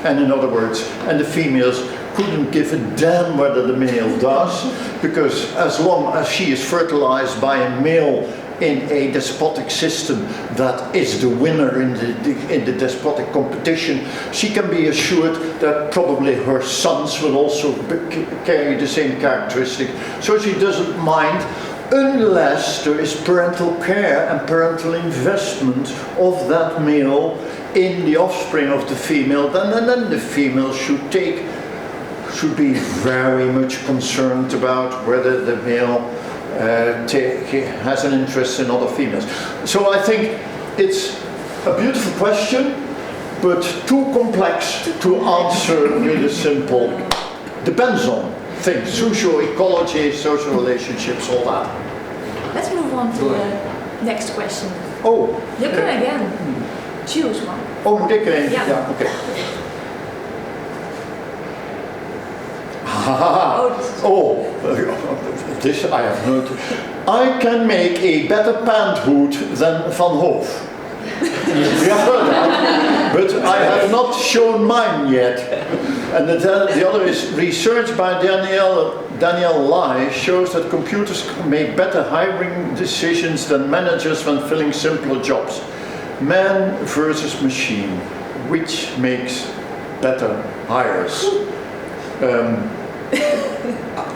and in other words, and the females couldn't give a damn whether the male does, because as long as she is fertilized by a male in a despotic system that is the winner in the despotic competition, she can be assured that probably her sons will also carry the same characteristic. So she doesn't mind, unless there is parental care and parental investment of that male in the offspring of the female, then the female should be very much concerned about whether the male has an interest in other females. So I think it's a beautiful question, but too complex to answer with a simple, depends on things, social ecology, social relationships, all that. Let's move on to the next question. Oh. You can again choose one. Oh, moet ik erin? Ja. Ja, oké. Oh, this I have noted. I can make a better panthood than Van Hoof. You have heard that, but I have not shown mine yet. And the other is research by Danielle Lai shows that computers make better hiring decisions than managers when filling simpler jobs. Man versus machine, which makes better hires?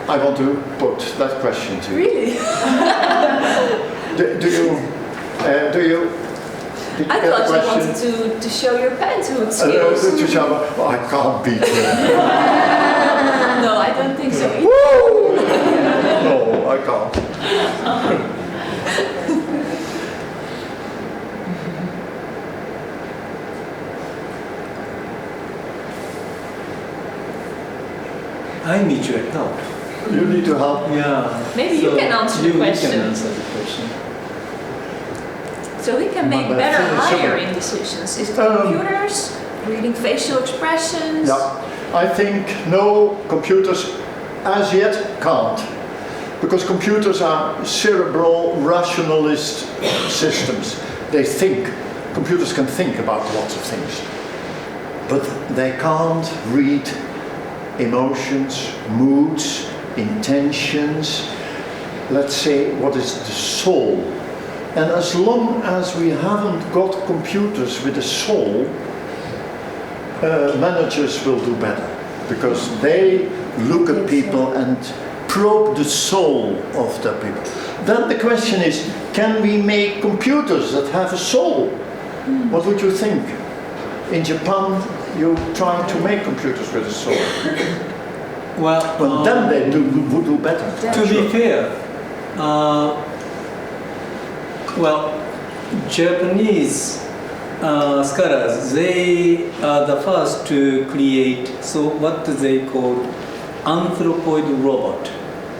I want to put that question to you. Really? Did you I get the thought you question? wanted to show your panthood skills. Oh, I can't beat you. No, I don't think so. No, I can't. I need your help. You need to help. Yeah. Maybe you can answer the You question. can answer the question. So we can make But better finish hiring decisions. Is it computers, reading facial expressions? Yeah, I think no, computers as yet can't. Because computers are cerebral rationalist systems. They think. Computers can think about lots of things. But they can't read emotions, moods, intentions, let's say what is the soul. And as long as we haven't got computers with a soul, managers will do better, because they look at people and probe the soul of the people. Then the question is, can we make computers that have a soul? What would you think? In Japan, you try to make computers with a soul. Well, Then they would do better. to be fair, Well, Japanese scholars, they are the first to create, so what do they call anthropoid robot?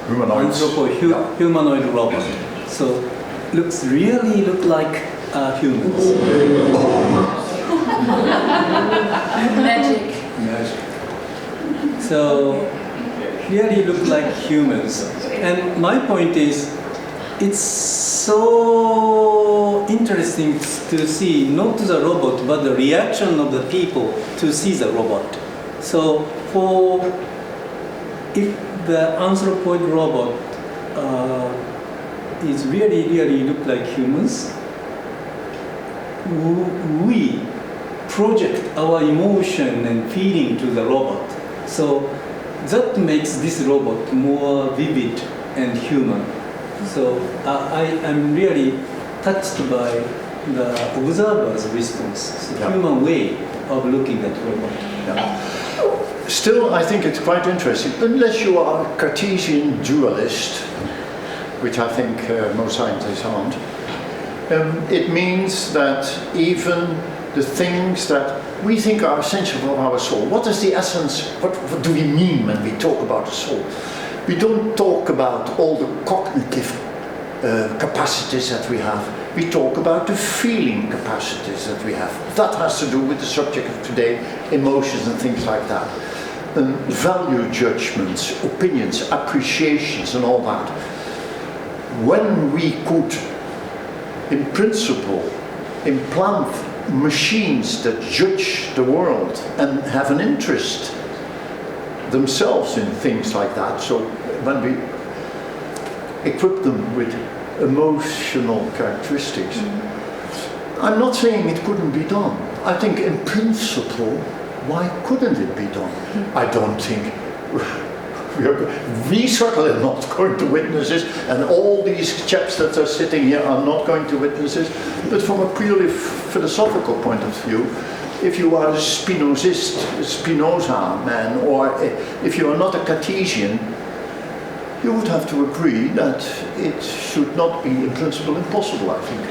Humanoids. Yeah. Humanoid robot. So really look like humans. Magic. So really look like humans. And my point is, it's so interesting to see not the robot, but the reaction of the people to see the robot. So if the anthropoid robot is really look like humans, we project our emotion and feeling to the robot. So that makes this robot more vivid and human. So I am really touched by the observer's response, the human way of looking at robot. Yeah. Still, I think it's quite interesting. Unless you are a Cartesian dualist, which I think most scientists aren't, it means that even the things that we think are essential for our soul, what is the essence, what do we mean when we talk about the soul? We don't talk about all the cognitive capacities that we have. We talk about the feeling capacities that we have. That has to do with the subject of today, emotions and things like that. Value judgments, opinions, appreciations and all that. When we could, in principle, implant machines that judge the world and have an interest themselves in things like that, so when we equip them with emotional characteristics, I'm not saying it couldn't be done. I think in principle, why couldn't it be done? I don't think we certainly are not going to witness this, and all these chaps that are sitting here are not going to witness this. But from a purely philosophical point of view, if you are a Spinoza man, or if you are not a Cartesian, you would have to agree that it should not be in principle impossible, I think.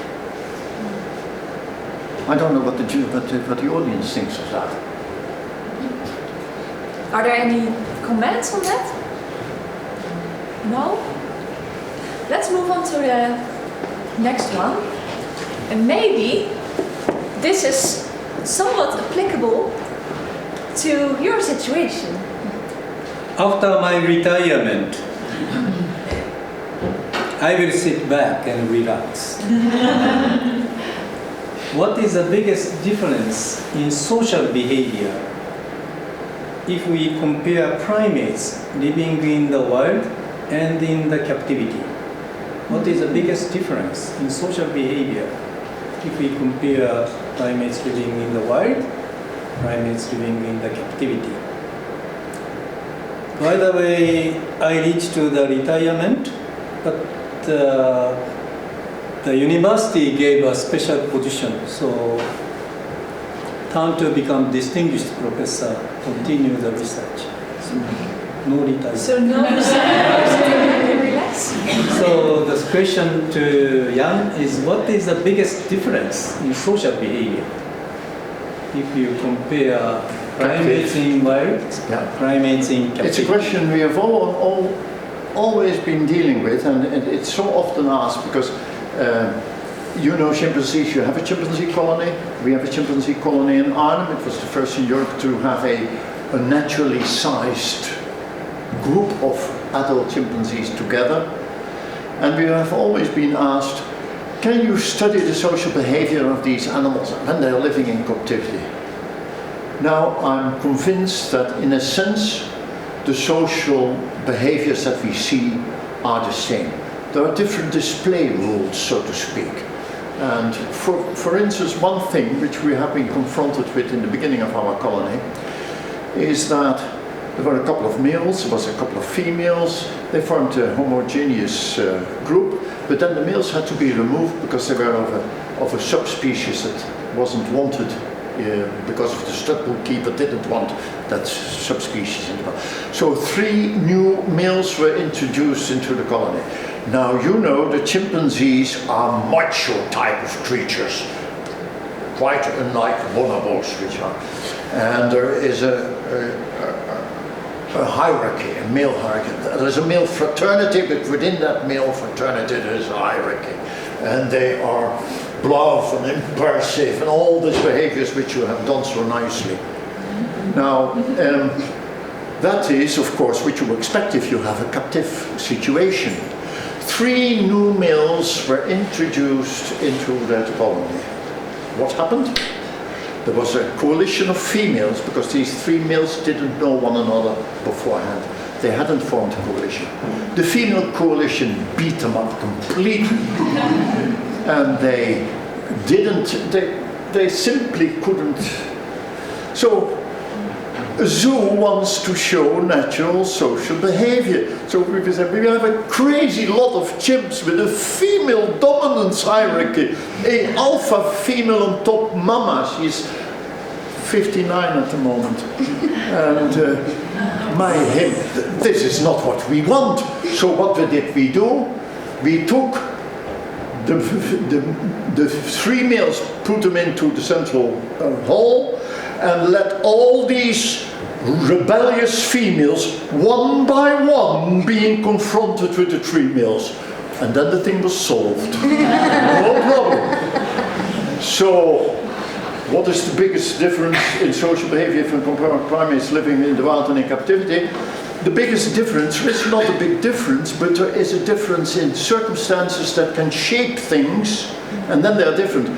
I don't know what the audience thinks of that. Are there any comments on that? No? Let's move on to the next one. And maybe this is somewhat applicable to your situation. After my retirement, I will sit back and relax. What is the biggest difference in social behavior if we compare primates living in the wild and in the captivity? What is the biggest difference in social behavior if we compare primates living in the wild, primates living in the captivity? By the way, I reached to the retirement, but the university gave a special position, so time to become distinguished professor, continue the research. So, no retirement. So no relax. So the question to Jan is, what is the biggest difference in social behavior if you compare primates in wild, primates in captivity? It's a question we have always been dealing with, and it's so often asked because you know chimpanzees, you have a chimpanzee colony. We have a chimpanzee colony in Arnhem. It was the first in Europe to have a naturally sized group of adult chimpanzees together. And we have always been asked, can you study the social behavior of these animals when they're living in captivity? Now, I'm convinced that in a sense, the social behaviors that we see are the same. There are different display rules, so to speak. And for instance, one thing which we have been confronted with in the beginning of our colony is that there were a couple of males, there was a couple of females. They formed a homogeneous group, but then the males had to be removed because they were of a subspecies that wasn't wanted because of the stud keeper didn't want that subspecies in the colony. So 3 new males were introduced into the colony. Now you know the chimpanzees are macho type of creatures, quite unlike bonobos, which are. And there is a hierarchy, a male hierarchy. There's a male fraternity, but within that male fraternity there's a hierarchy. And they are bluff and impulsive and all these behaviors which you have done so nicely. Now, that is, of course, what you expect if you have a captive situation. 3 new males were introduced into that colony. What happened? There was a coalition of females, because these 3 males didn't know one another beforehand. They hadn't formed a coalition. The female coalition beat them up completely. And they simply couldn't. So, a zoo wants to show natural social behavior. So we said, we have a crazy lot of chimps with a female dominance hierarchy. A alpha female on top, mama, she's 59 at the moment. And this is not what we want. So what did we do? We took the 3 males, put them into the central hall, and let all these rebellious females, one by one, being confronted with the 3 males. And then the thing was solved. No problem. So, what is the biggest difference in social behavior from primates living in the wild and in captivity? The biggest difference, it's not a big difference, but there is a difference in circumstances that can shape things, and then they are different.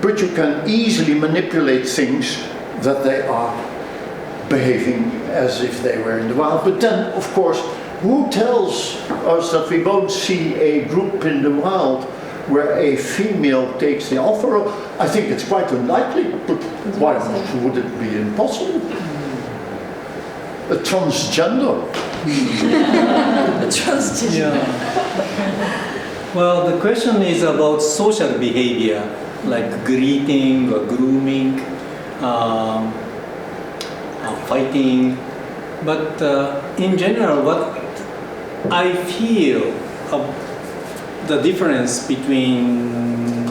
But you can easily manipulate things that they are behaving as if they were in the wild. But then, of course, who tells us that we won't see a group in the wild where a female takes the alpha role? I think it's quite unlikely, but why would it be impossible? A transgender. A transgender. Yeah. Well, the question is about social behavior, like greeting or grooming, fighting. But in general, what I feel the difference between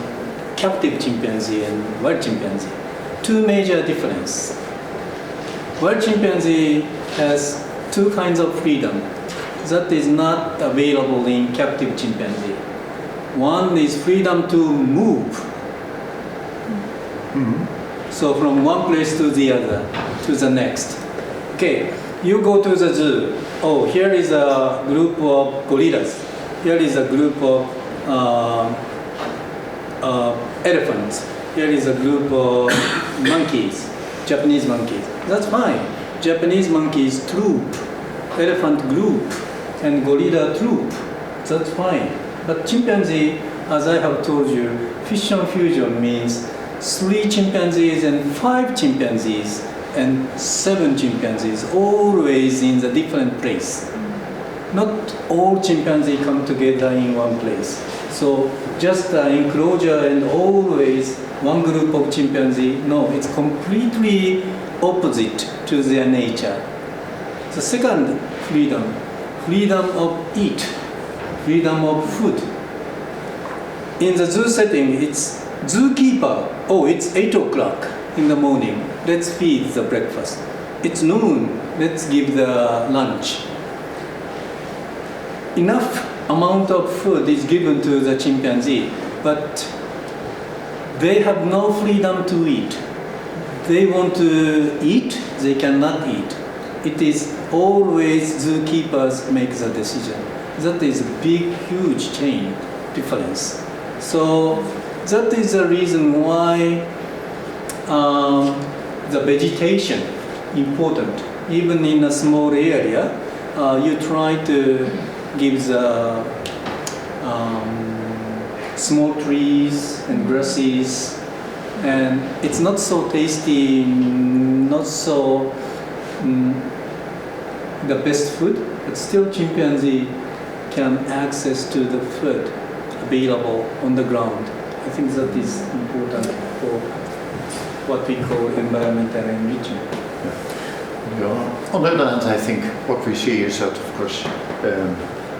captive chimpanzee and wild chimpanzee, 2 major differences. Wild chimpanzee has 2 kinds of freedom that is not available in captive chimpanzee. One is freedom to move. Mm-hmm. So from one place to the other, to the next. Okay, you go to the zoo. Oh, here is a group of gorillas. Here is a group of elephants. Here is a group of monkeys, Japanese monkeys. That's fine. Japanese monkeys troop, elephant group, and gorilla troop. That's fine. But chimpanzee, as I have told you, fission fusion means 3 chimpanzees and 5 chimpanzees and 7 chimpanzees, always in the different place. Not all chimpanzees come together in one place. So just enclosure and always one group of chimpanzee, no, it's completely opposite to their nature. The second freedom, freedom of eat, freedom of food. In the zoo setting, it's zookeeper. Oh, it's 8 o'clock in the morning. Let's feed the breakfast. It's noon. Let's give the lunch. Enough amount of food is given to the chimpanzee, but they have no freedom to eat. They want to eat, they cannot eat. It is always zookeepers make the decision. That is a big, huge change, difference. So that is the reason why the vegetation important. Even in a small area, you try to give the small trees and grasses, and it's not so tasty, not so the best food, but still chimpanzee can access to the food available on the ground. I think that is important for what we call environmental enrichment. Yeah. On the other hand, I think what we see is that, of course,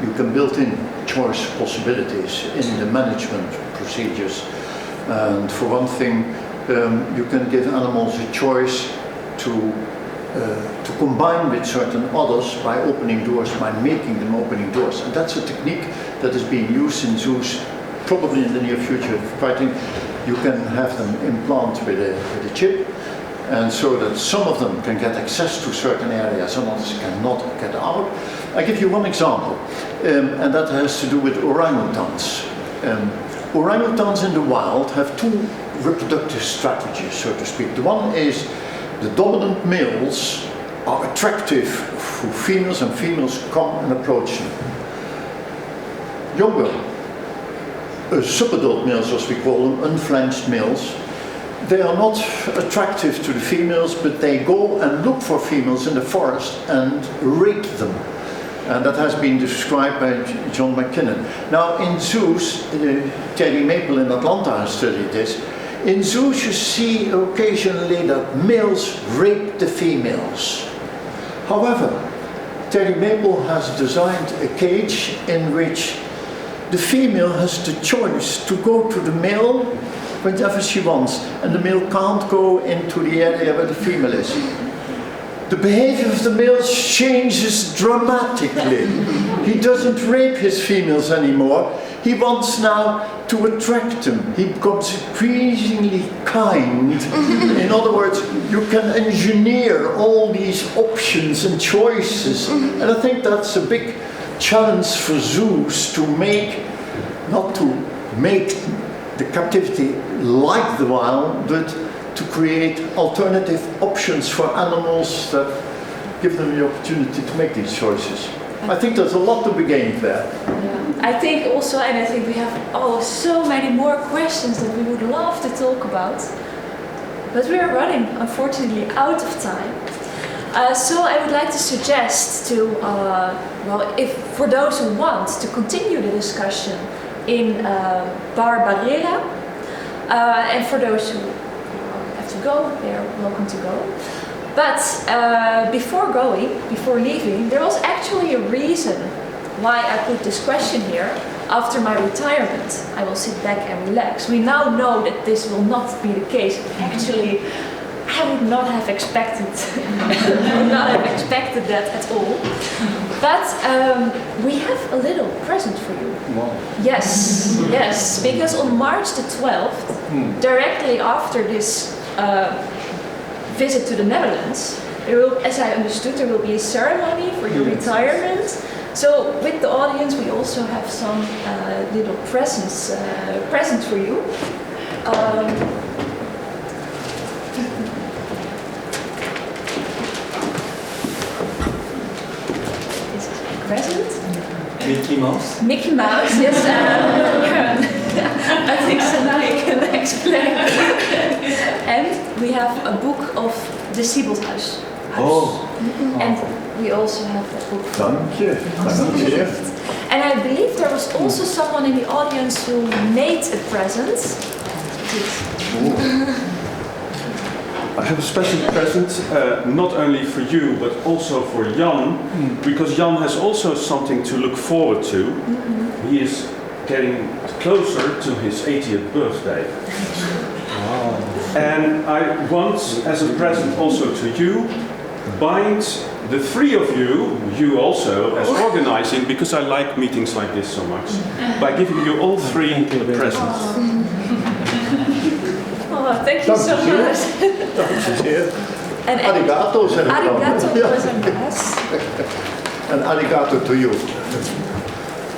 you can build in choice possibilities in the management procedures. And for one thing, you can give animals a choice to combine with certain others by opening doors, by making them opening doors. And that's a technique that is being used in zoos, probably in the near future. You can have them implant with a chip, and so that some of them can get access to certain areas and others cannot get out. I give you one example, and that has to do with orangutans. Orangutans in the wild have two reproductive strategies, so to speak. The one is the dominant males are attractive for females, and females come and approach them. Younger, subadult males, as we call them, unfledged males, they are not attractive to the females, but they go and look for females in the forest and rape them. And that has been described by John McKinnon. Now in zoos, Terry Maple in Atlanta has studied this. In zoos you see occasionally that males rape the females. However, Terry Maple has designed a cage in which the female has the choice to go to the male whenever she wants, and the male can't go into the area where the female is. The behavior of the male changes dramatically. He doesn't rape his females anymore. He wants now to attract them. He becomes increasingly kind. In other words, you can engineer all these options and choices. And I think that's a big challenge for zoos to make, not to make the captivity like the wild, but to create alternative options for animals that give them the opportunity to make these choices. I think there's a lot to be gained there. Yeah. I think also, and I think we have so many more questions that we would love to talk about, but we are running, unfortunately, out of time. So I would like to suggest to, if for those who want to continue the discussion in Bar Barrera, and for those who have to go, they are welcome to go. But before leaving, there was actually a reason why I put this question here. After my retirement, I will sit back and relax. We now know that this will not be the case. Actually, I would not have expected that at all. But we have a little present for you. Wow. Yes, yes, because on March the 12th, directly after this visit to the Netherlands, there will, as I understood, there will be a ceremony for your retirement. So with the audience, we also have some little presents for you. This is a present. Mickey Mouse. Mickey Mouse, yes. I think Sanai can explain. And we have a book of the Sieboldhuis. Oh. And we also have that book. Dank je. Dank je. And I believe there was also someone in the audience who made a present. I have a special present, not only for you, but also for Jan, because Jan has also something to look forward to. He is getting closer to his 80th birthday. Wow. And I want, as a present also to you, bind the three of you, you also, as organizing, because I like meetings like this so much, by giving you all three a present. Oh, thank you so much. And arigato, zeg ik dan. Arigato Ja. gozaimasu. And arigato to you.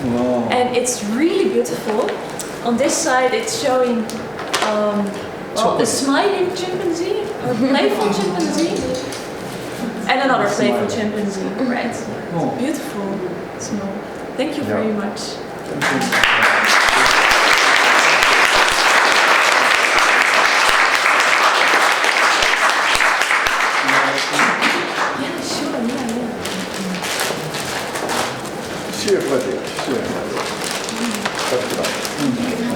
Wow. And it's really beautiful. On this side, it's showing a smiling chimpanzee, or playful chimpanzee, and another playful chimpanzee. Right? Oh. It's beautiful. So, thank you very much. Yeah, sure. Yeah. Zeer gewaardeerd. Zeer gewaardeerd. Dank je wel.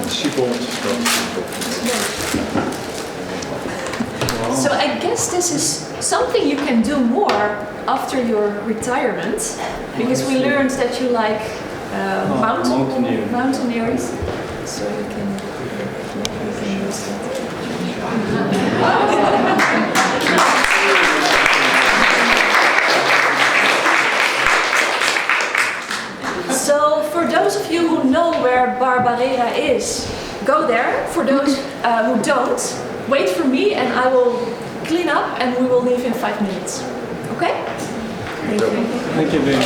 En Siebold, dat So I guess this is something you can do more after your retirement, because we learned that you like mountaineering. mountaineering. So you can use that. So for those of you who know where Barbarera is, go there. For those who don't, wait for me and I will clean up and we will leave in 5 minutes. Okay? Thank you. Thank you very much.